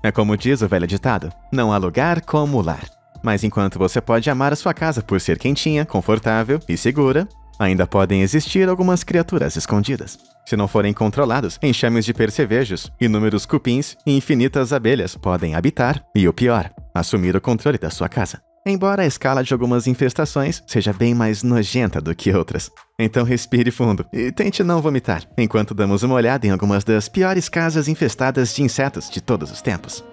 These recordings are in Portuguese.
É como diz o velho ditado, não há lugar como o lar. Mas enquanto você pode amar a sua casa por ser quentinha, confortável e segura, ainda podem existir algumas criaturas escondidas. Se não forem controlados, enxames de percevejos, inúmeros cupins e infinitas abelhas podem habitar e, o pior, assumir o controle da sua casa. Embora a escala de algumas infestações seja bem mais nojenta do que outras. Então respire fundo e tente não vomitar, enquanto damos uma olhada em algumas das piores casas infestadas de insetos de todos os tempos.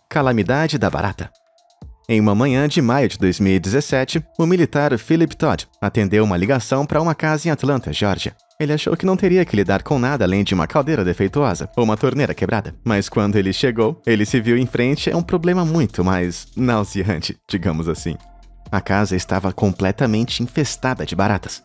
Calamidade da barata. Em uma manhã de maio de 2017, o militar Philip Todd atendeu uma ligação para uma casa em Atlanta, Geórgia. Ele achou que não teria que lidar com nada além de uma caldeira defeituosa ou uma torneira quebrada. Mas quando ele chegou, ele se viu em frente a um problema muito mais nauseante, digamos assim. A casa estava completamente infestada de baratas.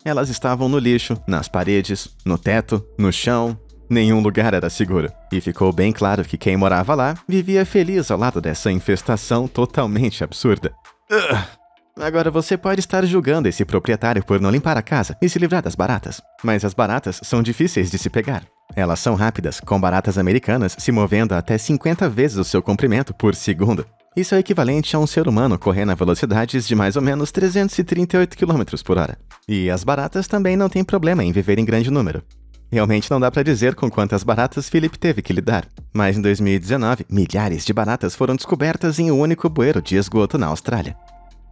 Elas estavam no lixo, nas paredes, no teto, no chão. Nenhum lugar era seguro. E ficou bem claro que quem morava lá vivia feliz ao lado dessa infestação totalmente absurda. Agora você pode estar julgando esse proprietário por não limpar a casa e se livrar das baratas. Mas as baratas são difíceis de se pegar. Elas são rápidas, com baratas americanas se movendo até 50 vezes o seu comprimento por segundo. Isso é equivalente a um ser humano correndo a velocidades de mais ou menos 338 km por hora. E as baratas também não têm problema em viver em grande número. Realmente não dá pra dizer com quantas baratas Philip teve que lidar. Mas em 2019, milhares de baratas foram descobertas em um único bueiro de esgoto na Austrália.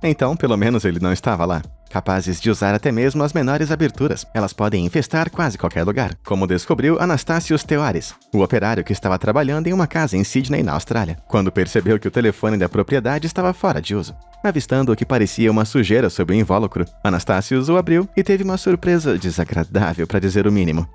Então, pelo menos ele não estava lá. Capazes de usar até mesmo as menores aberturas. Elas podem infestar quase qualquer lugar, como descobriu Anastasios Theoaris, o operário que estava trabalhando em uma casa em Sydney, na Austrália, quando percebeu que o telefone da propriedade estava fora de uso. Avistando o que parecia uma sujeira sob o invólucro, Anastasios o abriu e teve uma surpresa desagradável, para dizer o mínimo.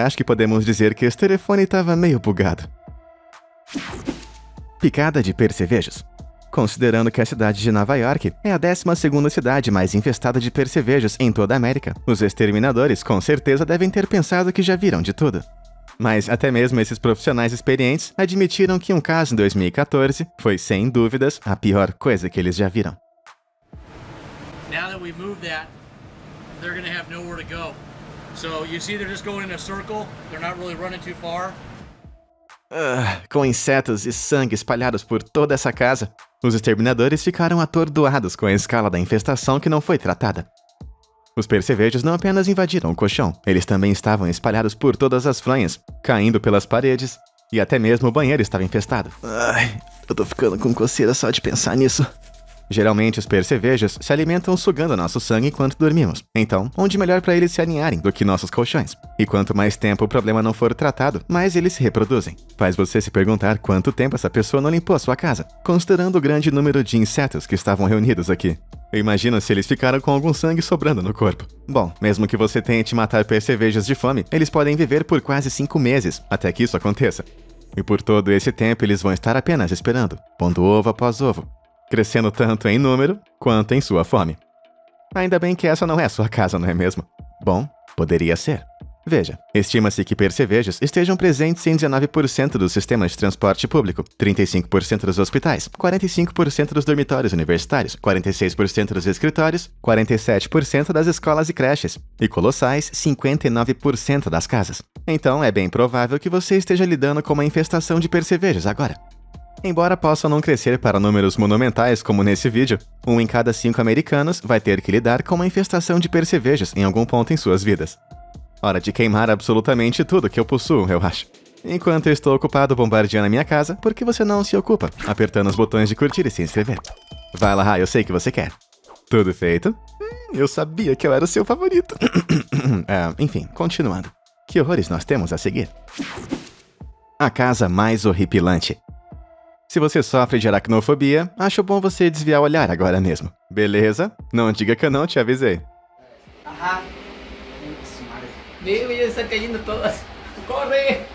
Acho que podemos dizer que esse telefone estava meio bugado. Picada de percevejos. Considerando que a cidade de Nova York é a 12ª cidade mais infestada de percevejos em toda a América, os exterminadores com certeza devem ter pensado que já viram de tudo. Mas até mesmo esses profissionais experientes admitiram que um caso em 2014 foi, sem dúvidas, a pior coisa que eles já viram. Now that we moved that, they're gonna have nowhere to go. So you see they're just going in a circle, they're not really running too far. Com insetos e sangue espalhados por toda essa casa, os exterminadores ficaram atordoados com a escala da infestação que não foi tratada. Os percevejos não apenas invadiram o colchão, eles também estavam espalhados por todas as fronhas, caindo pelas paredes, e até mesmo o banheiro estava infestado. Eu tô ficando com coceira só de pensar nisso. Geralmente os percevejos se alimentam sugando nosso sangue enquanto dormimos. Então, onde melhor para eles se aninharem do que nossos colchões? E quanto mais tempo o problema não for tratado, mais eles se reproduzem. Faz você se perguntar quanto tempo essa pessoa não limpou a sua casa, considerando o grande número de insetos que estavam reunidos aqui. Eu imagino se eles ficaram com algum sangue sobrando no corpo. Bom, mesmo que você tente matar percevejos de fome, eles podem viver por quase 5 meses, até que isso aconteça. E por todo esse tempo eles vão estar apenas esperando, pondo ovo após ovo, crescendo tanto em número quanto em sua fome. Ainda bem que essa não é a sua casa, não é mesmo? Bom, poderia ser. Veja, estima-se que percevejos estejam presentes em 19% dos sistemas de transporte público, 35% dos hospitais, 45% dos dormitórios universitários, 46% dos escritórios, 47% das escolas e creches, e colossais 59% das casas. Então é bem provável que você esteja lidando com uma infestação de percevejos agora. Embora possam não crescer para números monumentais como nesse vídeo, 1 em cada 5 americanos vai ter que lidar com uma infestação de percevejos em algum ponto em suas vidas. Hora de queimar absolutamente tudo que eu possuo, eu acho. Enquanto eu estou ocupado bombardeando a minha casa, por que você não se ocupa apertando os botões de curtir e se inscrever? Vai lá, eu sei que você quer. Tudo feito? Eu sabia que eu era o seu favorito. Enfim, continuando. Que horrores nós temos a seguir? A casa mais horripilante. Se você sofre de aracnofobia, acho bom você desviar o olhar agora mesmo. Beleza? Não diga que eu não te avisei. Ajá. Meu, ya están cayendo todas. ¡Corre!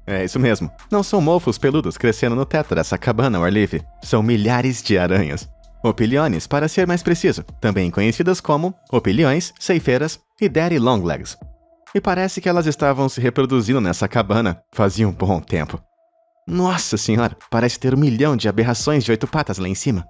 É isso mesmo. Não são mofos peludos crescendo no teto dessa cabana ao ar livre. São milhares de aranhas. Opiliones, para ser mais preciso, também conhecidas como opilhões, ceifeiras e daddy longlegs. E parece que elas estavam se reproduzindo nessa cabana fazia um bom tempo. Nossa senhora, parece ter 1 milhão de aberrações de 8 patas lá em cima.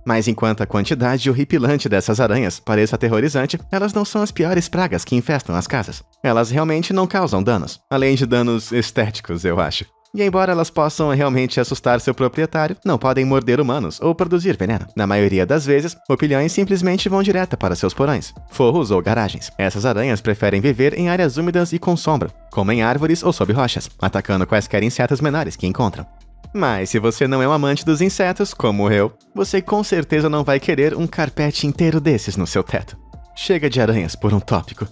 Mas enquanto a quantidade horripilante dessas aranhas pareça aterrorizante, elas não são as piores pragas que infestam as casas. Elas realmente não causam danos, além de danos estéticos, eu acho. E embora elas possam realmente assustar seu proprietário, não podem morder humanos ou produzir veneno. Na maioria das vezes, opilhões simplesmente vão direto para seus porões, forros ou garagens. Essas aranhas preferem viver em áreas úmidas e com sombra, como em árvores ou sob rochas, atacando quaisquer insetos menores que encontram. Mas se você não é um amante dos insetos, como eu, você com certeza não vai querer um carpete inteiro desses no seu teto. Chega de aranhas por um tópico.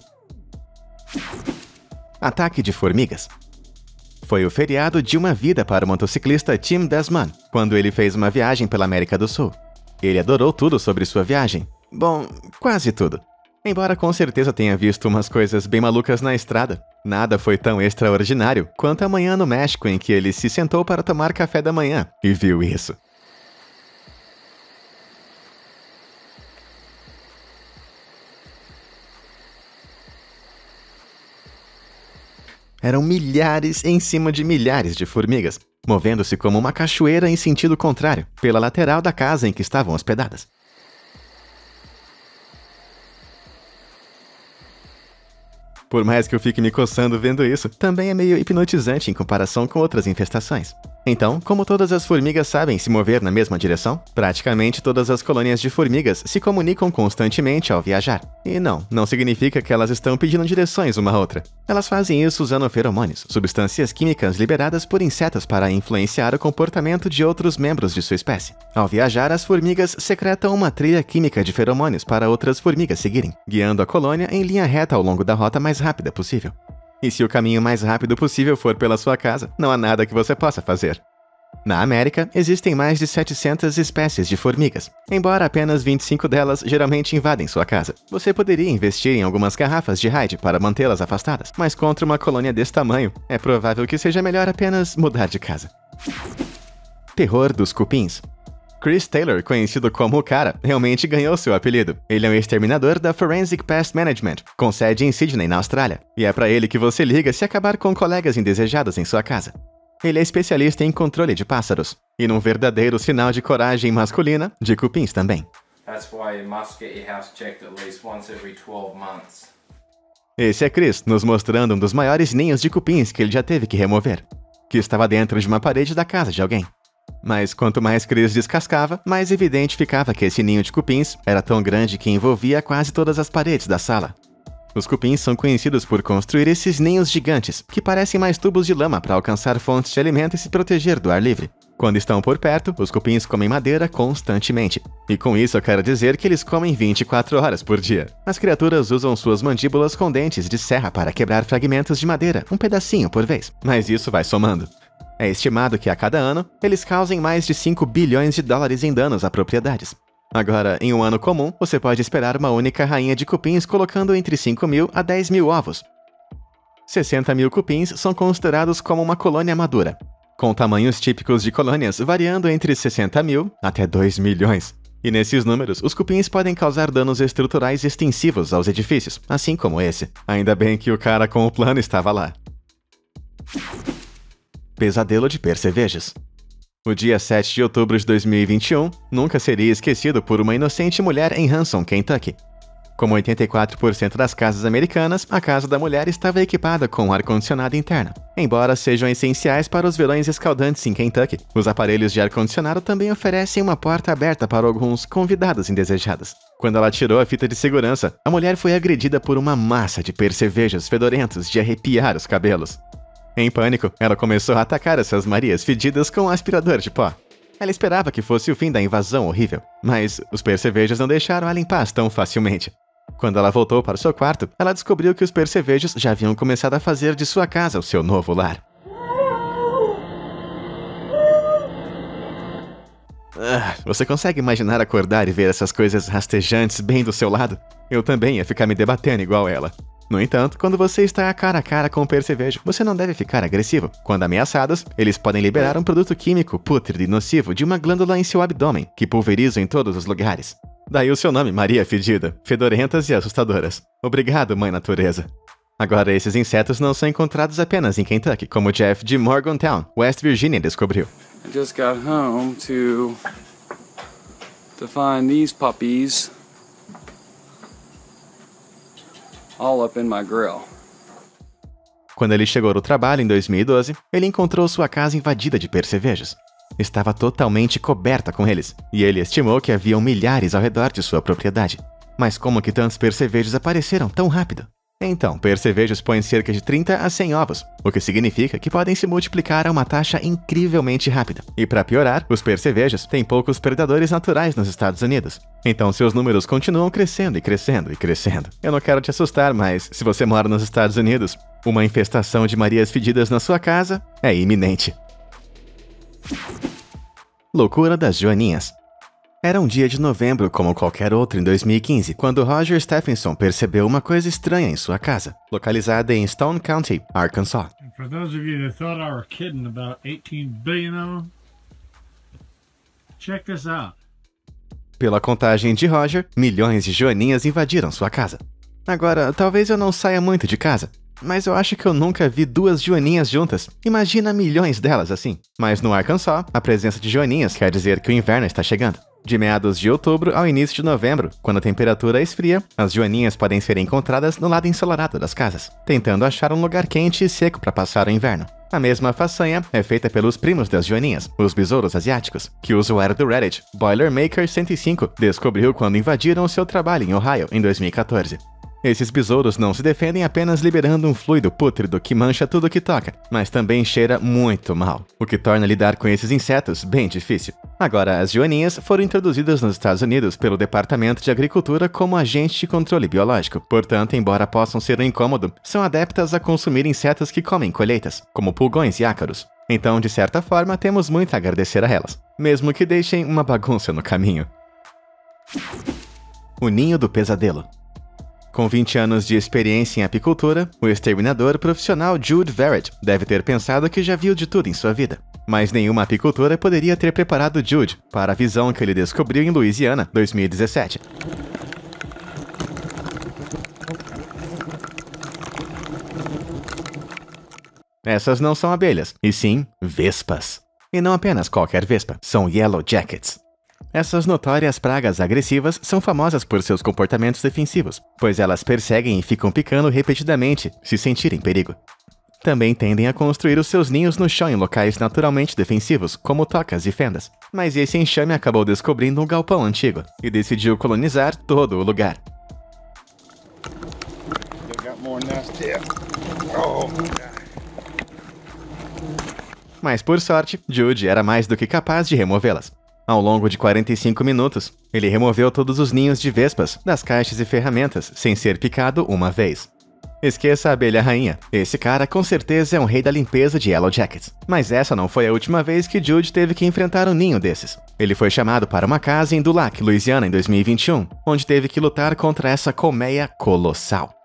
Ataque de formigas. Foi o feriado de uma vida para o motociclista Tim Desmond, quando ele fez uma viagem pela América do Sul. Ele adorou tudo sobre sua viagem. Bom, quase tudo. Embora com certeza tenha visto umas coisas bem malucas na estrada, nada foi tão extraordinário quanto a manhã no México em que ele se sentou para tomar café da manhã e viu isso. Eram milhares em cima de milhares de formigas, movendo-se como uma cachoeira em sentido contrário, pela lateral da casa em que estavam hospedadas. Por mais que eu fique me coçando vendo isso, também é meio hipnotizante em comparação com outras infestações. Então, como todas as formigas sabem se mover na mesma direção, praticamente todas as colônias de formigas se comunicam constantemente ao viajar. E não significa que elas estão pedindo direções uma à outra. Elas fazem isso usando feromônios, substâncias químicas liberadas por insetos para influenciar o comportamento de outros membros de sua espécie. Ao viajar, as formigas secretam uma trilha química de feromônios para outras formigas seguirem, guiando a colônia em linha reta ao longo da rota mais rápida possível. E se o caminho mais rápido possível for pela sua casa, não há nada que você possa fazer. Na América, existem mais de 700 espécies de formigas, embora apenas 25 delas geralmente invadem sua casa. Você poderia investir em algumas garrafas de Raid para mantê-las afastadas, mas contra uma colônia desse tamanho, é provável que seja melhor apenas mudar de casa. Terror dos cupins. Chris Taylor, conhecido como o Cara, realmente ganhou seu apelido. Ele é um exterminador da Forensic Pest Management, com sede em Sydney, na Austrália. E é pra ele que você liga se acabar com colegas indesejados em sua casa. Ele é especialista em controle de pássaros, e num verdadeiro sinal de coragem masculina, de cupins também. That's why you must get your house checked at least once every 12 months. Esse é Chris, nos mostrando um dos maiores ninhos de cupins que ele já teve que remover, que estava dentro de uma parede da casa de alguém. Mas quanto mais Chris descascava, mais evidente ficava que esse ninho de cupins era tão grande que envolvia quase todas as paredes da sala. Os cupins são conhecidos por construir esses ninhos gigantes, que parecem mais tubos de lama para alcançar fontes de alimento e se proteger do ar livre. Quando estão por perto, os cupins comem madeira constantemente. E com isso eu quero dizer que eles comem 24 horas por dia. As criaturas usam suas mandíbulas com dentes de serra para quebrar fragmentos de madeira, um pedacinho por vez. Mas isso vai somando. É estimado que a cada ano, eles causem mais de 5 bilhões de dólares em danos a propriedades. Agora, em um ano comum, você pode esperar uma única rainha de cupins colocando entre 5 mil a 10 mil ovos. 60 mil cupins são considerados como uma colônia madura, com tamanhos típicos de colônias variando entre 60 mil até 2 milhões. E nesses números, os cupins podem causar danos estruturais extensivos aos edifícios, assim como esse. Ainda bem que o cara com o plano estava lá. Pesadelo de percevejos. O dia 7 de outubro de 2021 nunca seria esquecido por uma inocente mulher em Hanson, Kentucky. Como 84% das casas americanas, a casa da mulher estava equipada com ar-condicionado interno. Embora sejam essenciais para os verões escaldantes em Kentucky, os aparelhos de ar-condicionado também oferecem uma porta aberta para alguns convidados indesejados. Quando ela tirou a fita de segurança, a mulher foi agredida por uma massa de percevejos fedorentos de arrepiar os cabelos. Em pânico, ela começou a atacar essas Marias fedidas com um aspirador de pó. Ela esperava que fosse o fim da invasão horrível, mas os percevejos não deixaram ela em paz tão facilmente. Quando ela voltou para o seu quarto, ela descobriu que os percevejos já haviam começado a fazer de sua casa o seu novo lar. Você consegue imaginar acordar e ver essas coisas rastejantes bem do seu lado? Eu também ia ficar me debatendo igual ela. No entanto, quando você está cara a cara com o percevejo, você não deve ficar agressivo. Quando ameaçados, eles podem liberar um produto químico pútrido e nocivo de uma glândula em seu abdômen, que pulveriza em todos os lugares. Daí o seu nome, Maria Fedida, fedorentas e assustadoras. Obrigado, Mãe Natureza. Agora, esses insetos não são encontrados apenas em Kentucky, como Jeff de Morgantown, West Virginia, descobriu. I just got home to find these puppies all up in my grill. Quando ele chegou no trabalho em 2012, ele encontrou sua casa invadida de percevejos. Estava totalmente coberta com eles, e ele estimou que haviam milhares ao redor de sua propriedade. Mas como que tantos percevejos apareceram tão rápido? Então, percevejos põem cerca de 30 a 100 ovos, o que significa que podem se multiplicar a uma taxa incrivelmente rápida. E para piorar, os percevejos têm poucos predadores naturais nos Estados Unidos. Então seus números continuam crescendo e crescendo e crescendo. Eu não quero te assustar, mas se você mora nos Estados Unidos, uma infestação de Marias Fedidas na sua casa é iminente. Loucura das Joaninhas. Era um dia de novembro como qualquer outro em 2015, quando Roger Stephenson percebeu uma coisa estranha em sua casa, localizada em Stone County, Arkansas. For those of you that thought I were kidding about 18 billion of them, check this out. Pela contagem de Roger, milhões de joaninhas invadiram sua casa. Agora, talvez eu não saia muito de casa, mas eu acho que eu nunca vi duas joaninhas juntas. Imagina milhões delas assim. Mas no Arkansas, a presença de joaninhas quer dizer que o inverno está chegando. De meados de outubro ao início de novembro, quando a temperatura esfria, as joaninhas podem ser encontradas no lado ensolarado das casas, tentando achar um lugar quente e seco para passar o inverno. A mesma façanha é feita pelos primos das joaninhas, os besouros asiáticos, que o usuário do Reddit, Boilermaker105, descobriu quando invadiram seu trabalho em Ohio em 2014. Esses besouros não se defendem apenas liberando um fluido pútrido que mancha tudo que toca, mas também cheira muito mal, o que torna lidar com esses insetos bem difícil. Agora, as joaninhas foram introduzidas nos Estados Unidos pelo Departamento de Agricultura como agente de controle biológico. Portanto, embora possam ser um incômodo, são adeptas a consumir insetos que comem colheitas, como pulgões e ácaros. Então, de certa forma, temos muito a agradecer a elas, mesmo que deixem uma bagunça no caminho. O Ninho do Pesadelo. Com 20 anos de experiência em apicultura, o exterminador profissional Jude Verrett deve ter pensado que já viu de tudo em sua vida. Mas nenhuma apicultura poderia ter preparado Jude para a visão que ele descobriu em Louisiana, 2017. Essas não são abelhas, e sim vespas. E não apenas qualquer vespa, são Yellow Jackets. Essas notórias pragas agressivas são famosas por seus comportamentos defensivos, pois elas perseguem e ficam picando repetidamente se sentirem perigo. Também tendem a construir os seus ninhos no chão em locais naturalmente defensivos, como tocas e fendas. Mas esse enxame acabou descobrindo um galpão antigo e decidiu colonizar todo o lugar. Mas por sorte, Jude era mais do que capaz de removê-las. Ao longo de 45 minutos, ele removeu todos os ninhos de vespas das caixas e ferramentas, sem ser picado uma vez. Esqueça a abelha rainha. Esse cara com certeza é um rei da limpeza de Yellow Jackets. Mas essa não foi a última vez que Jude teve que enfrentar um ninho desses. Ele foi chamado para uma casa em Dulac, Louisiana, em 2021, onde teve que lutar contra essa colmeia colossal.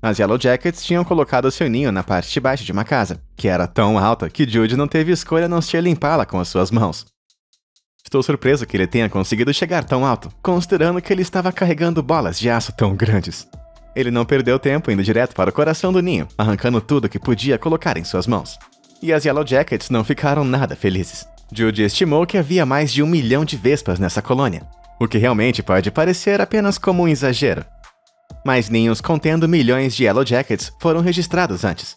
As Yellow Jackets tinham colocado seu ninho na parte de baixo de uma casa, que era tão alta que Jude não teve escolha a não ser limpá-la com as suas mãos. Estou surpreso que ele tenha conseguido chegar tão alto, considerando que ele estava carregando bolas de aço tão grandes. Ele não perdeu tempo indo direto para o coração do ninho, arrancando tudo que podia colocar em suas mãos. E as Yellow Jackets não ficaram nada felizes. Jude estimou que havia mais de 1 milhão de vespas nessa colônia, o que realmente pode parecer apenas como um exagero. Mas ninhos contendo milhões de Yellow Jackets foram registrados antes.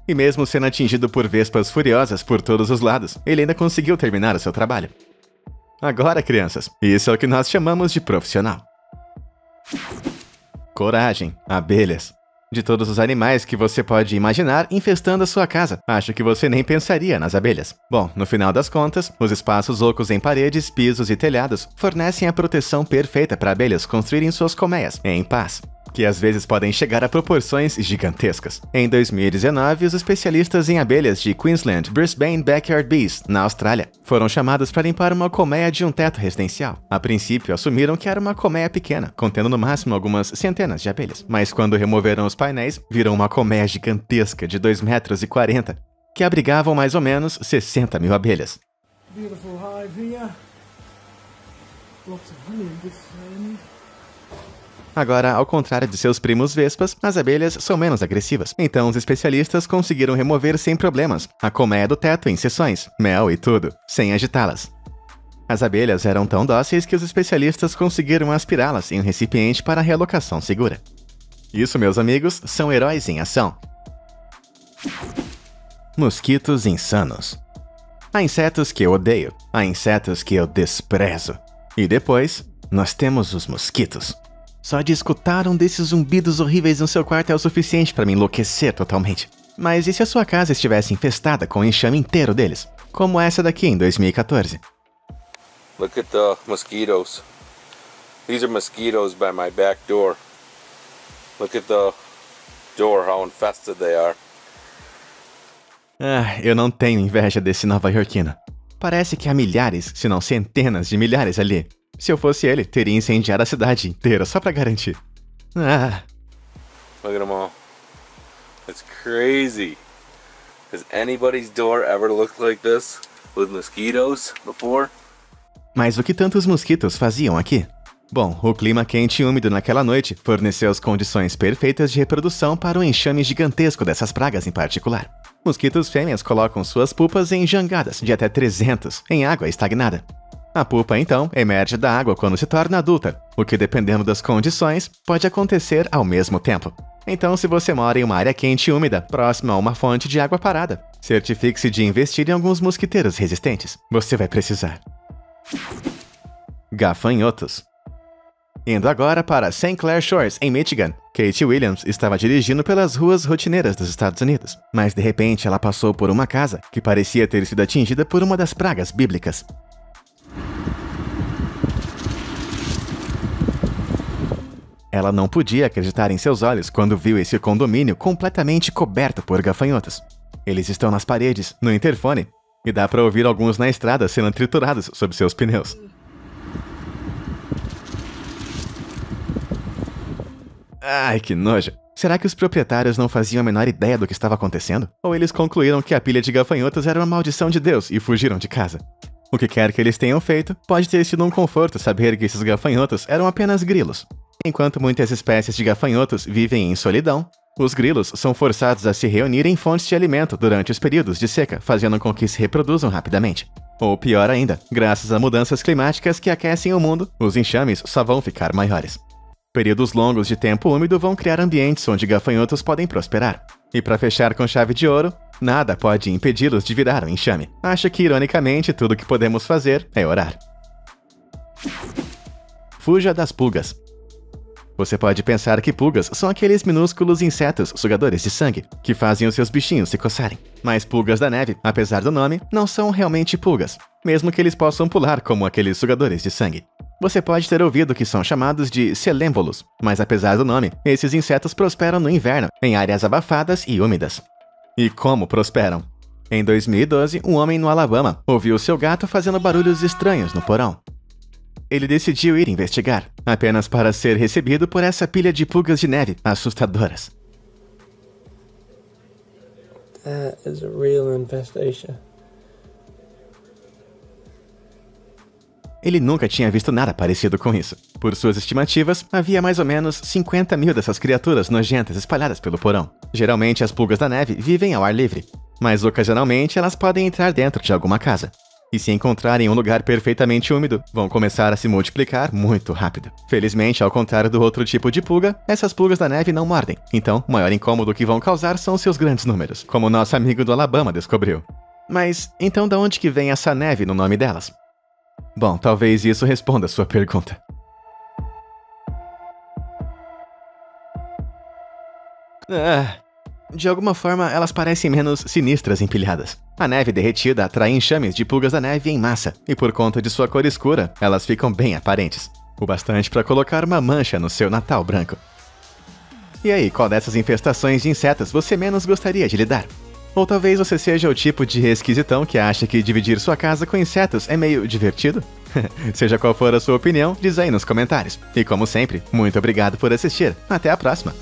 E mesmo sendo atingido por vespas furiosas por todos os lados, ele ainda conseguiu terminar o seu trabalho. Agora, crianças, isso é o que nós chamamos de profissional. Coragem, abelhas. De todos os animais que você pode imaginar infestando a sua casa, acho que você nem pensaria nas abelhas. Bom, no final das contas, os espaços ocos em paredes, pisos e telhados fornecem a proteção perfeita para abelhas construírem suas colmeias em paz. que às vezes podem chegar a proporções gigantescas. Em 2019, os especialistas em abelhas de Queensland Brisbane Backyard Bees, na Austrália, foram chamados para limpar uma colmeia de um teto residencial. A princípio, assumiram que era uma colmeia pequena, contendo no máximo algumas centenas de abelhas. Mas quando removeram os painéis, viram uma colmeia gigantesca de 2,40 metros, que abrigavam mais ou menos 60 mil abelhas. Beautiful hive here. Lots of honey in this honey. Agora, ao contrário de seus primos vespas, as abelhas são menos agressivas. Então, os especialistas conseguiram remover sem problemas a colmeia do teto em seções, mel e tudo, sem agitá-las. As abelhas eram tão dóceis que os especialistas conseguiram aspirá-las em um recipiente para realocação segura. Isso, meus amigos, são heróis em ação. Mosquitos insanos. Há insetos que eu odeio, há insetos que eu desprezo. E depois, nós temos os mosquitos. Só de escutar um desses zumbidos horríveis no seu quarto é o suficiente para me enlouquecer totalmente. Mas e se a sua casa estivesse infestada com o enxame inteiro deles? Como essa daqui em 2014. Look at the mosquitoes. These are mosquitoes by my back door. Look at the door, how infested they are. Eu não tenho inveja desse nova-iorquino. Parece que há milhares, se não centenas de milhares ali. Se eu fosse ele, teria incendiado a cidade inteira só pra garantir. Look at them all. It's crazy. Has anybody's door ever looked like this with mosquitoes before? Mas o que tantos mosquitos faziam aqui? Bom, o clima quente e úmido naquela noite forneceu as condições perfeitas de reprodução para um enxame gigantesco dessas pragas em particular. Mosquitos fêmeas colocam suas pupas em jangadas de até 300 em água estagnada. A pupa, então, emerge da água quando se torna adulta, o que, dependendo das condições, pode acontecer ao mesmo tempo. Então, se você mora em uma área quente e úmida, próxima a uma fonte de água parada, certifique-se de investir em alguns mosquiteiros resistentes. Você vai precisar. Gafanhotos. Indo agora para St. Clair Shores, em Michigan, Kate Williams estava dirigindo pelas ruas rotineiras dos Estados Unidos, mas de repente ela passou por uma casa que parecia ter sido atingida por uma das pragas bíblicas. Ela não podia acreditar em seus olhos quando viu esse condomínio completamente coberto por gafanhotos. Eles estão nas paredes, no interfone, e dá para ouvir alguns na estrada sendo triturados sob seus pneus. Ai, que nojo! Será que os proprietários não faziam a menor ideia do que estava acontecendo? Ou eles concluíram que a pilha de gafanhotos era uma maldição de Deus e fugiram de casa? O que quer que eles tenham feito, pode ter sido um conforto saber que esses gafanhotos eram apenas grilos. Enquanto muitas espécies de gafanhotos vivem em solidão, os grilos são forçados a se reunir em fontes de alimento durante os períodos de seca, fazendo com que se reproduzam rapidamente. Ou pior ainda, graças a mudanças climáticas que aquecem o mundo, os enxames só vão ficar maiores. Períodos longos de tempo úmido vão criar ambientes onde gafanhotos podem prosperar. E para fechar com chave de ouro, nada pode impedi-los de virar um enxame. Acho que, ironicamente, tudo que podemos fazer é orar. Fuja das pulgas. Você pode pensar que pulgas são aqueles minúsculos insetos sugadores de sangue, que fazem os seus bichinhos se coçarem. Mas pulgas da neve, apesar do nome, não são realmente pulgas, mesmo que eles possam pular como aqueles sugadores de sangue. Você pode ter ouvido que são chamados de celêmbolos, mas apesar do nome, esses insetos prosperam no inverno, em áreas abafadas e úmidas. E como prosperam? Em 2012, um homem no Alabama ouviu seu gato fazendo barulhos estranhos no porão. Ele decidiu ir investigar, apenas para ser recebido por essa pilha de pulgas de neve assustadoras. That is a real infestation. Ele nunca tinha visto nada parecido com isso. Por suas estimativas, havia mais ou menos 50 mil dessas criaturas nojentas espalhadas pelo porão. Geralmente as pulgas da neve vivem ao ar livre, mas ocasionalmente elas podem entrar dentro de alguma casa. E se encontrarem um lugar perfeitamente úmido, vão começar a se multiplicar muito rápido. Felizmente, ao contrário do outro tipo de pulga, essas pulgas da neve não mordem. Então, o maior incômodo que vão causar são seus grandes números, como o nosso amigo do Alabama descobriu. Mas, então de onde que vem essa neve no nome delas? Bom, talvez isso responda a sua pergunta. De alguma forma, elas parecem menos sinistras empilhadas. A neve derretida atrai enxames de pulgas da neve em massa, e por conta de sua cor escura, elas ficam bem aparentes. O bastante para colocar uma mancha no seu Natal branco. E aí, qual dessas infestações de insetos você menos gostaria de lidar? Ou talvez você seja o tipo de esquisitão que acha que dividir sua casa com insetos é meio divertido? Seja qual for a sua opinião, diz aí nos comentários. E como sempre, muito obrigado por assistir. Até a próxima!